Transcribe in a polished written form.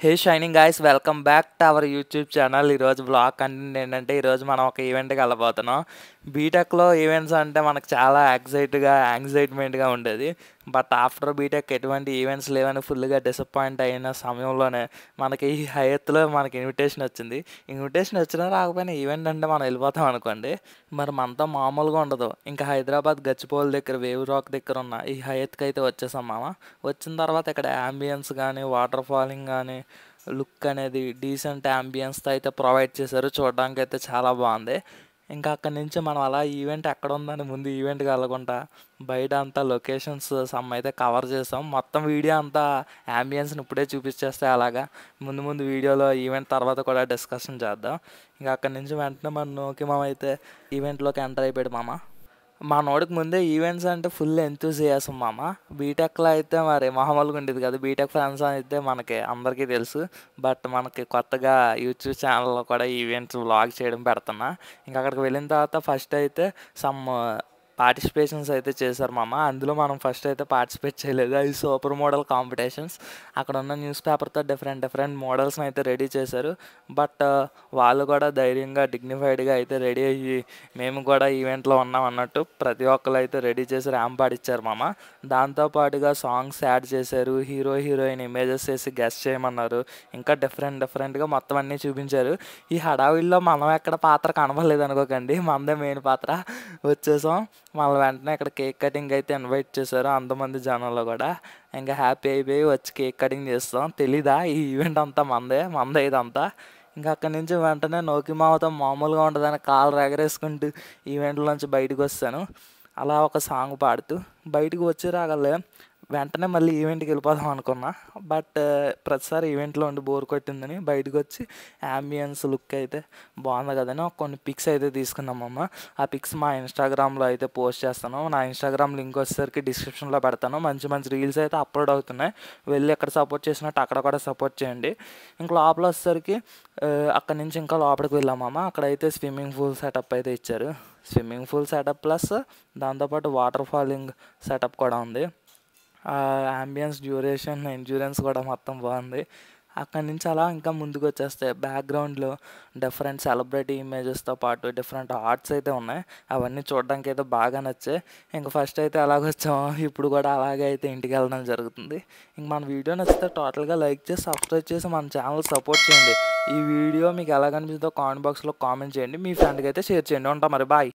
Hey shining guys, welcome back to our YouTube channel. ఈరోజు blog content ఏంటంటే, ఈరోజు మనం ఒక ఈవెంట్కి వెళ్ళబోతున్నాం. బీటెక్లో ఈవెంట్స్ అంటే మనకు చాలా యాంగ్జైట్మెంట్గా ఉండేది. బట్ ఆఫ్టర్ బీటెక్ ఎటువంటి ఈవెంట్స్ లేవని ఫుల్గా డిసప్పాయింట్ అయిన సమయంలోనే మనకి ఈ హయత్లో మనకి ఇన్విటేషన్ వచ్చింది. ఇన్విటేషన్ వచ్చినా రాకపోయినా ఈవెంట్ అంటే మనం వెళ్ళిపోతాం అనుకోండి. మరి మనతో మామూలుగా ఉండదు. ఇంకా హైదరాబాద్ గచ్చిబౌలి దగ్గర వేవ్ రాక్ దగ్గర ఉన్న ఈ హయత్కి అయితే వచ్చేసాం మామ. వచ్చిన తర్వాత ఇక్కడ యాంబియన్స్ కానీ, వాటర్ ఫాలింగ్ కానీ, లుక్ అనేది డీసెంట్ యాంబియన్స్తో అయితే ప్రొవైడ్ చేశారు. చూడడానికి అయితే చాలా బాగుంది. ఇంకా అక్కడి నుంచి మనం అలా ఈవెంట్ ఎక్కడ ఉందని ముందు ఈవెంట్కి వెళ్ళకుండా బయట అంతా లొకేషన్స్ సమ్ అయితే కవర్ చేసాం. మొత్తం వీడియో అంతా యాంబియన్స్ని ఇప్పుడే చూపించేస్తే అలాగా ముందు ముందు వీడియోలో ఈవెంట్ తర్వాత కూడా డిస్కషన్ చేద్దాం. ఇంకా అక్కడి నుంచి వెంటనే మన నోకి మామ అయితే ఈవెంట్లోకి ఎంటర్ అయిపోయాడు మామ. మా నోడికి ముందే ఈవెంట్స్ అంటే ఫుల్ ఎంతూజియాసం మామ. బీటెక్లో అయితే మరి మామూలుగా ఉండేది కదా. బీటెక్ ఫ్రెండ్స్ అయితే మనకి అందరికీ తెలుసు. బట్ మనకి కొత్తగా యూట్యూబ్ ఛానల్లో కూడా ఈవెంట్స్ వ్లాగ్ చేయడం పెడుతున్నా. ఇంకా అక్కడికి వెళ్ళిన తర్వాత ఫస్ట్ అయితే సమ్ పార్టిసిపేషన్స్ అయితే చేశారు మామ. అందులో మనం ఫస్ట్ అయితే పార్టిసిపేట్ చేయలేదు. అవి సూపర్ మోడల్ కాంపిటీషన్స్. అక్కడ ఉన్న న్యూస్ పేపర్తో డిఫరెంట్ మోడల్స్ని అయితే రెడీ చేశారు. బట్ వాళ్ళు కూడా ధైర్యంగా డిగ్నిఫైడ్గా అయితే రెడీ అయ్యి మేము కూడా ఈవెంట్లో ఉన్నాం అన్నట్టు ప్రతి ఒక్కరు అయితే రెడీ చేసి ర్యాంప్ ఆడిచ్చారు మామ. దాంతోపాటుగా సాంగ్స్ యాడ్ చేశారు. హీరోయిన్ ఇమేజెస్ వేసి గెస్ట్ చేయమన్నారు. ఇంకా డిఫరెంట్గా మొత్తం అన్నీ చూపించారు. ఈ హడావిడిలో మనం ఎక్కడ పాత్ర కనబడలేదు అనుకోకండి. మనదే మెయిన్ పాత్ర. వచ్చేసాం. మళ్ళీ వెంటనే ఇక్కడ కేక్ కటింగ్ అయితే ఇన్వైట్ చేశారు అంతమంది జనంలో కూడా. ఇంకా హ్యాపీ అయిపోయి వచ్చి కేక్ కటింగ్ చేస్తాం. తెలీదా ఈ ఈవెంట్ అంతా మందే ఇదంతా. ఇంకా అక్కడి నుంచి వెంటనే నోకి మామతో మామూలుగా ఉంటుందని కాళ్ళు ఎగరేసుకుంటూ ఈవెంట్లోంచి బయటకు వస్తాను. అలా ఒక సాంగ్ పాడుతూ బయటకు వచ్చి రాగలే వెంటనే మళ్ళీ ఈవెంట్కి వెళ్ళిపోదాం అనుకున్నా. బట్ ప్రతిసారి ఈవెంట్లో ఉండి బోర్ కొట్టిందని బయటకు వచ్చి యాంబియన్స్ లుక్ అయితే బాగుంది కదని కొన్ని పిక్స్ అయితే తీసుకున్నామమ్మ. ఆ పిక్స్ మా ఇన్స్టాగ్రామ్లో అయితే పోస్ట్ చేస్తాను. నా ఇన్స్టాగ్రామ్ లింక్ వచ్చేసరికి డిస్క్రిప్షన్లో పెడతాను. మంచి రీల్స్ అయితే అప్లోడ్ అవుతున్నాయి. వెళ్ళి ఎక్కడ సపోర్ట్ చేసినట్టు అక్కడ కూడా సపోర్ట్ చేయండి. ఇంక లోపల వచ్చేసరికి అక్కడి నుంచి ఇంకా లోపలికి వెళ్ళామమ్మ. అక్కడైతే స్విమ్మింగ్ పూల్ సెటప్ అయితే ఇచ్చారు. స్విమ్మింగ్ పూల్ సెటప్ ప్లస్ దాంతోపాటు వాటర్ ఫాలింగ్ సెటప్ కూడా ఉంది. యాంబియన్స్ డ్యూరేషన్ ఎండ్యూరెన్స్ కూడా మొత్తం బాగుంది. అక్కడి నుంచి అలా ఇంకా ముందుకు వచ్చేస్తే బ్యాక్గ్రౌండ్లో డిఫరెంట్ సెలబ్రిటీ ఇమేజెస్తో పాటు డిఫరెంట్ ఆర్ట్స్ అయితే ఉన్నాయి. అవన్నీ చూడడానికి అయితే బాగా నచ్చాయి. ఇంకా ఫస్ట్ అయితే అలాగొచ్చాము. ఇప్పుడు కూడా అలాగే అయితే ఇంటికి వెళ్ళడం జరుగుతుంది. ఇంక మన వీడియో నచ్చితే టోటల్గా లైక్ చేసి సబ్స్క్రైబ్ చేసి మన ఛానల్ సపోర్ట్ చేయండి. ఈ వీడియో మీకు ఎలా కనిపిస్తుందో కామెంట్ బాక్స్లో కామెంట్ చేయండి. మీ ఫ్రెండ్కి అయితే షేర్ చేయండి. ఉంటాం మరి, బాయ్.